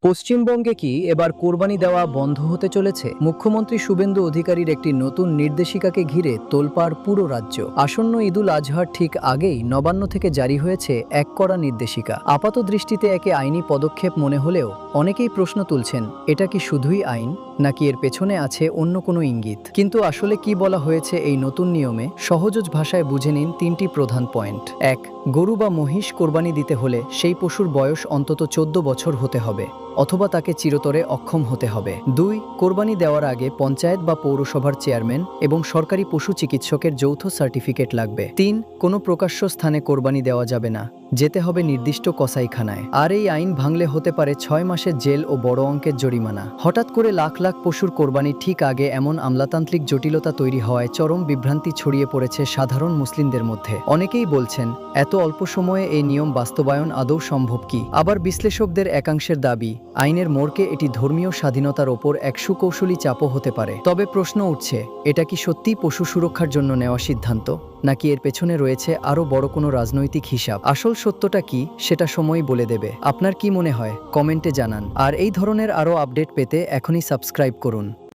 পশ্চিমবঙ্গে কি এবার কোরবানি দেওয়া বন্ধ হতে চলেছে? মুখ্যমন্ত্রী শুভেন্দু অধিকারীর একটি নতুন নির্দেশিকাকে ঘিরে তোলপাড় পুরো রাজ্য। আসন্ন ঈদুল আজহার ঠিক আগেই নবান্ন থেকে জারি হয়েছে এক কড়া নির্দেশিকা। আপাত দৃষ্টিতে একে আইনি পদক্ষেপ মনে হলেও অনেকেই প্রশ্ন তুলছেন, এটা কি শুধুই আইন, নাকি এর পেছনে আছে অন্য কোনো ইঙ্গিত? কিন্তু আসলে কি বলা হয়েছে এই নতুন নিয়মে? সহজ ভাষায় বুঝে নিন তিনটি প্রধান পয়েন্ট। ১. গরু বা মহিষ কোরবানি দিতে হলে সেই পশুর বয়স অন্তত ১৪ বছর হতে হবে, অথবা তাকে চিরতরে অক্ষম হতে হবে। ২. কোরবানি দেওয়ার আগে পঞ্চায়েত বা পৌরসভার চেয়ারম্যান এবং সরকারি পশু চিকিৎসকের যৌথ সার্টিফিকেট লাগবে। ৩. কোনো প্রকাশ্য স্থানে কোরবানি দেওয়া যাবে না, যেতে হবে নির্দিষ্ট কসাইখানায়। আর এই আইন ভাঙলে হতে পারে ৬ মাসের জেল ও বড় অঙ্কের জরিমানা। হঠাৎ করে লাখ লাখ পশুর কোরবানি ঠিক আগে এমন আমলাতান্ত্রিক জটিলতা তৈরি হওয়ায় চরম বিভ্রান্তি ছড়িয়ে পড়েছে সাধারণ মুসলিমদের মধ্যে। অনেকেই বলছেন, এত অল্প সময়ে এই নিয়ম বাস্তবায়ন আদৌ সম্ভব কি? আবার বিশ্লেষকদের একাংশের দাবি, আইনের মোড়কে এটি ধর্মীয় স্বাধীনতার ওপর এক সুকৌশলী চাপও হতে পারে। তবে প্রশ্ন উঠছে, এটা কি সত্যিই পশু সুরক্ষার জন্য নেওয়া সিদ্ধান্ত, নাকি এর পেছনে রয়েছে আরও বড় কোনো রাজনৈতিক হিসাব? আসল সত্যটা কি সেটা সময়ই বলে দেবে। আপনার কি মনে হয় কমেন্টে জানান। আর এই ধরনের আরও আপডেট পেতে এখনই সাবস্ক্রাইব করুন।